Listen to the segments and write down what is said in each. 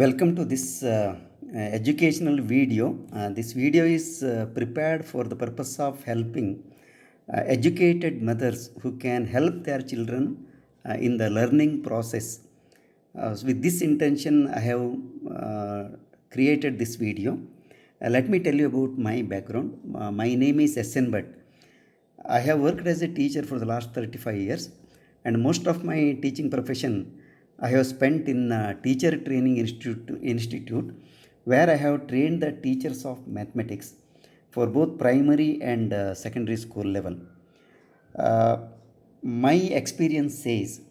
Welcome to this educational video. This video is prepared for the purpose of helping educated mothers who can help their children in the learning process. So with this intention, I have created this video. Let me tell you about my background. My name is S.N. Bhatt. I have worked as a teacher for the last 35 years, and most of my teaching profession I have spent in Teacher Training Institute, where I have trained the teachers of mathematics for both primary and secondary school level. Uh, my experience says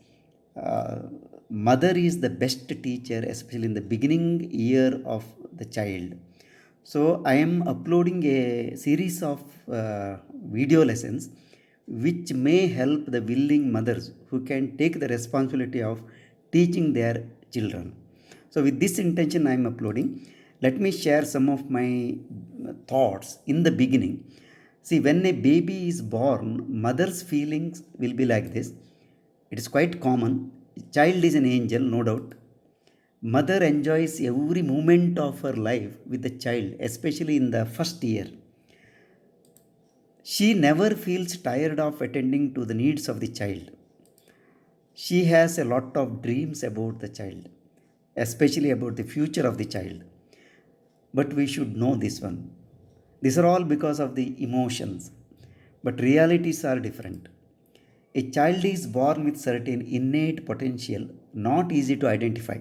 uh, mother is the best teacher, especially in the beginning year of the child. So I am uploading a series of video lessons which may help the willing mothers who can take the responsibility of teaching their children. So with this intention I am uploading. Let me share some of my thoughts in the beginning. See, when a baby is born, mother's feelings will be like this. It is quite common. Child is an angel, no doubt. Mother enjoys every moment of her life with the child, especially in the first year. She never feels tired of attending to the needs of the child. She has a lot of dreams about the child, especially about the future of the child. But we should know this one. These are all because of the emotions. But realities are different. A child is born with certain innate potential, not easy to identify.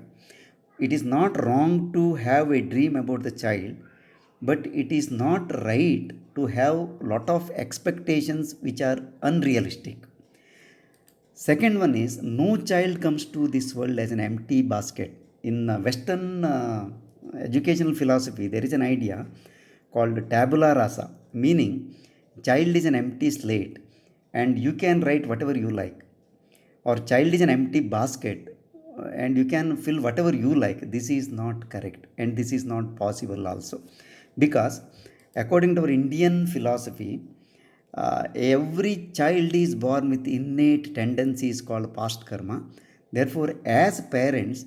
It is not wrong to have a dream about the child, but it is not right to have lot of expectations which are unrealistic. Second one is no child comes to this world as an empty basket. In Western educational philosophy, there is an idea called tabula rasa, meaning child is an empty slate and you can write whatever you like, or child is an empty basket and you can fill whatever you like. This is not correct and this is not possible also, because according to our Indian philosophy, every child is born with innate tendencies called past karma. Therefore, as parents,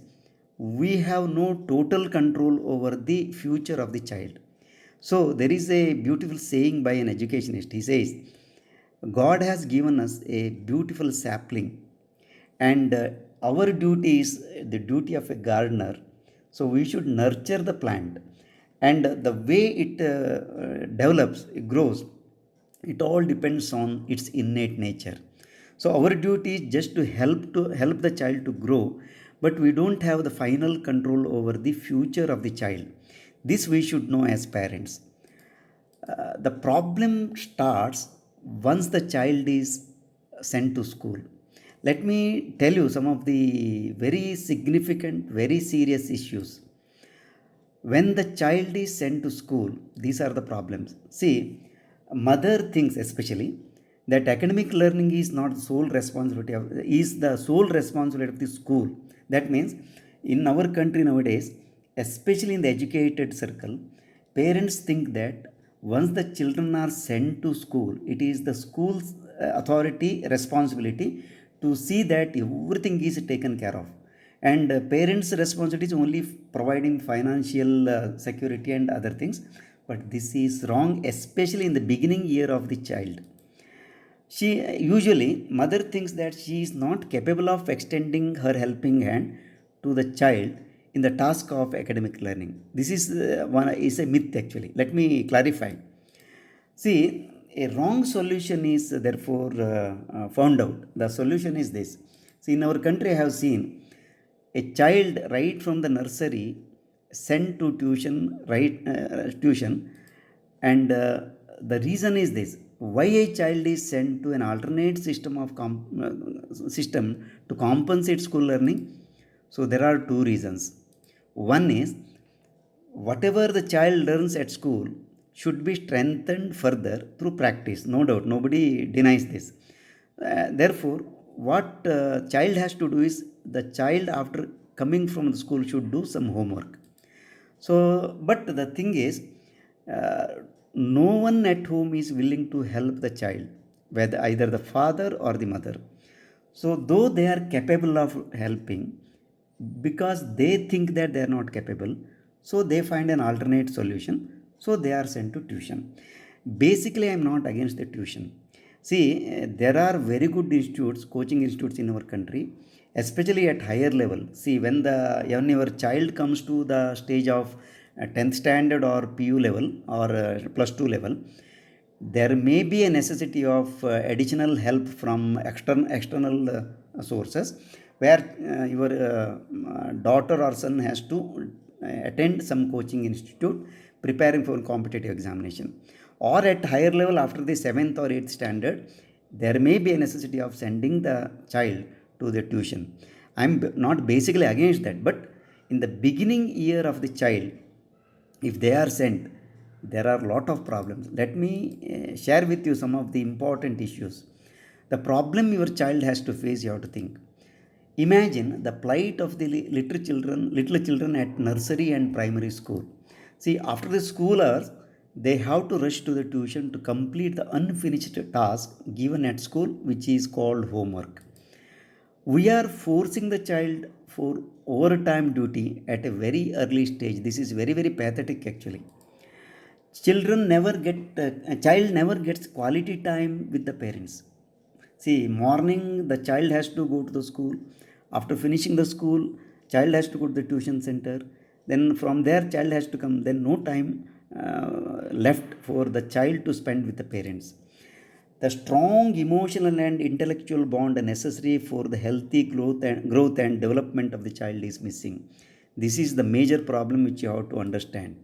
we have no total control over the future of the child. So, there is a beautiful saying by an educationist. He says, God has given us a beautiful sapling, and our duty is the duty of a gardener. So, we should nurture the plant, and the way it develops, it grows, it all depends on its innate nature. So our duty is just to help the child to grow, but we don't have the final control over the future of the child. This we should know as parents. The problem starts once the child is sent to school. Let me tell you some of the very significant, very serious issues. When the child is sent to school, these are the problems. See, mother thinks especially that academic learning is not sole responsibility of is the sole responsibility of the school. That means in our country nowadays, especially in the educated circle, parents think that once the children are sent to school, it is the school's authority responsibility to see that everything is taken care of, and parents responsibility is only providing financial security and other things. But this is wrong, especially in the beginning year of the child. She usually mother thinks that she is not capable of extending her helping hand to the child in the task of academic learning. This is one is a myth actually. Let me clarify. See, a wrong solution is therefore found out. The solution is this. See, in our country, I have seen a child right from the nursery sent to tuition, right, tuition, and the reason is this: why a child is sent to an alternate system to compensate school learning. So there are two reasons. One is whatever the child learns at school should be strengthened further through practice. No doubt, nobody denies this. Therefore, what child has to do is the child after coming from the school should do some homework. So, but the thing is, uh, no one at home is willing to help the child, whether either the father or the mother. So, though they are capable of helping, because they think that they are not capable, so they find an alternate solution, so they are sent to tuition. Basically, I am not against the tuition. See, there are very good institutes, coaching institutes in our country, especially at higher level. See, when your child comes to the stage of 10th standard or pu level or plus 2 level, there may be a necessity of additional help from external sources, where your daughter or son has to attend some coaching institute preparing for competitive examination, or at higher level after the 7th or 8th standard, there may be a necessity of sending the child to the tuition. I'm not basically against that, but in the beginning year of the child, if they are sent, there are a lot of problems. Let me share with you some of the important issues. The problem your child has to face, you have to think. Imagine the plight of the little children at nursery and primary school. See, after the school hours, they have to rush to the tuition to complete the unfinished task given at school, which is called homework. We are forcing the child for overtime duty at a very early stage. This is very, very pathetic actually. Children never get A child never gets quality time with the parents. See, morning the child has to go to the school. After finishing the school, child has to go to the tuition center. Then from there, child has to come. Then no time left for the child to spend with the parents. The strong emotional and intellectual bond necessary for the healthy growth and development of the child is missing. This is the major problem which you have to understand.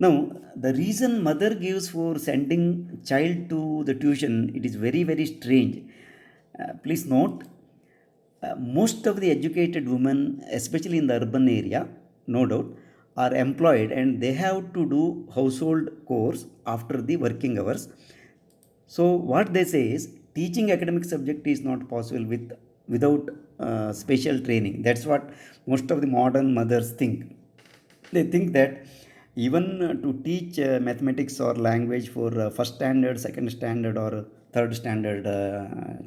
Now, the reason mother gives for sending child to the tuition, it is very, very strange. Please note, most of the educated women, especially in the urban area, no doubt, are employed and they have to do household chores after the working hours. So what they say is, teaching academic subject is not possible without special training. That's what most of the modern mothers think. They think that even to teach mathematics or language for first standard, second standard, or third standard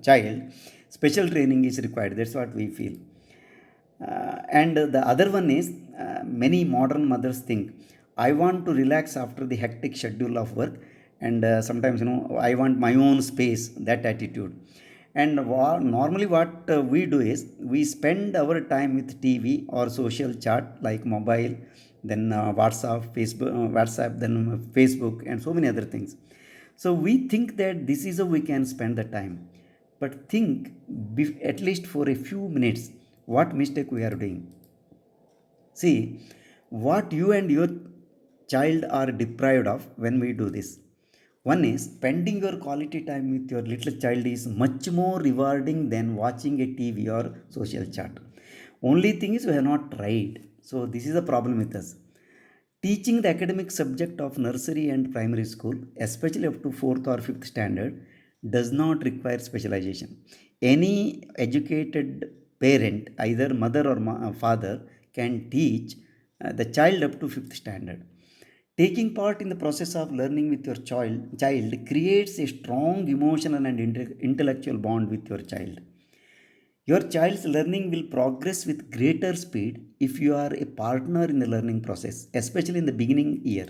child, special training is required. That's what we feel. And the other one is, many modern mothers think, I want to relax after the hectic schedule of work, and sometimes, I want my own space, that attitude. And normally what we do is, we spend our time with TV or social chat like mobile, then WhatsApp, then Facebook, and so many other things. So we think that this is how we can spend the time. But think, at least for a few minutes, what mistake we are doing. See, what you and your child are deprived of when we do this. One is, spending your quality time with your little child is much more rewarding than watching a TV or social chat. Only thing is, we have not tried. So this is a problem with us. Teaching the academic subject of nursery and primary school, especially up to 4th or 5th standard, does not require specialization. Any educated parent, either mother or father, can teach the child up to 5th standard. Taking part in the process of learning with your child creates a strong emotional and intellectual bond with your child. Your child's learning will progress with greater speed if you are a partner in the learning process, especially in the beginning year.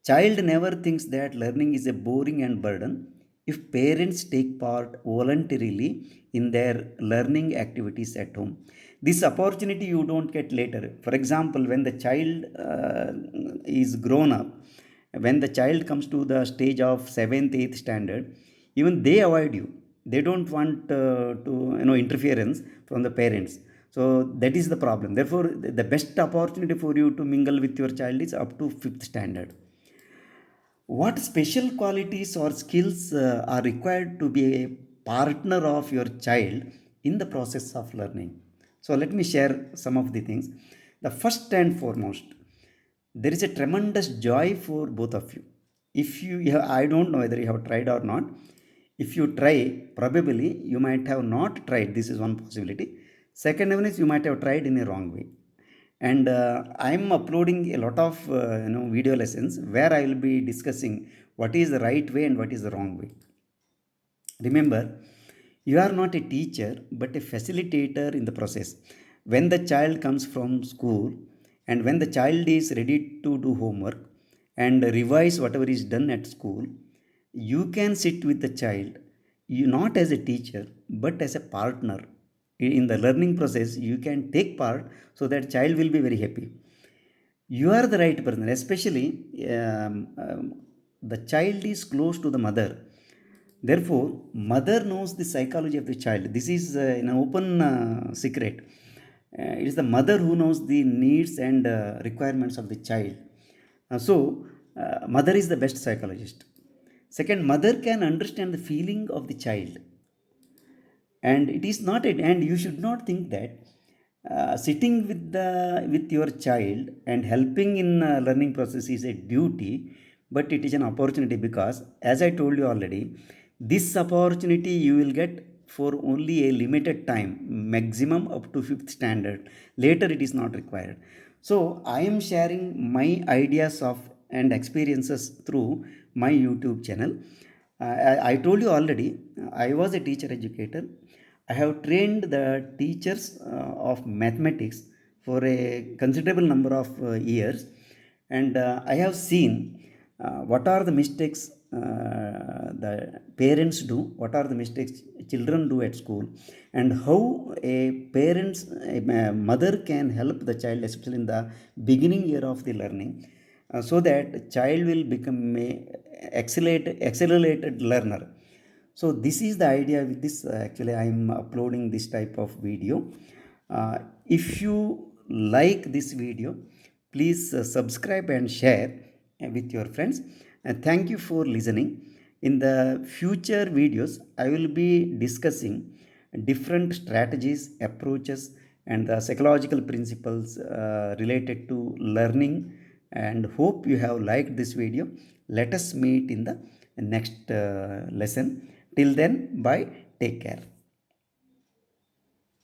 Child never thinks that learning is a boring and burden if parents take part voluntarily in their learning activities at home. This opportunity you don't get later. For example, when the child is grown up, when the child comes to the stage of 7th, 8th standard, even they avoid you. They don't want to interference from the parents. So that is the problem. Therefore, the best opportunity for you to mingle with your child is up to 5th standard. What special qualities or skills are required to be a partner of your child in the process of learning? So let me share some of the things. The first and foremost, there is a tremendous joy for both of you. If I don't know whether you have tried or not. If you try, probably you might have not tried. This is one possibility. Second one is, you might have tried in a wrong way. And I'm uploading a lot of video lessons where I will be discussing what is the right way and what is the wrong way. Remember, you are not a teacher but a facilitator in the process. When the child comes from school and when the child is ready to do homework and revise whatever is done at school, you can sit with the child, you not as a teacher but as a partner in the learning process. You can take part so that child will be very happy. You are the right person, especially the child is close to the mother. Therefore mother knows the psychology of the child. This is an open secret. It is the mother who knows the needs and requirements of the child. Mother is the best psychologist. Second, mother can understand the feeling of the child, and it is not it, and you should not think that sitting with your child and helping in learning process is a duty, but it is an opportunity, because as I told you already, this opportunity you will get for only a limited time, maximum up to 5th standard. Later it is not required. So I am sharing my ideas of and experiences through my YouTube channel. I told you already, I was a teacher educator. I have trained the teachers of mathematics for a considerable number of years, and I have seen what are the mistakes the parents do, what are the mistakes children do at school, and how a mother can help the child, especially in the beginning year of the learning, so that child will become a accelerated learner. So this is the idea with this. Actually I am uploading this type of video. If you like this video, please subscribe and share with your friends, and thank you for listening. In the future videos I will be discussing different strategies, approaches, and the psychological principles related to learning, and hope you have liked this video. Let us meet in the next lesson. Till then, bye, take care.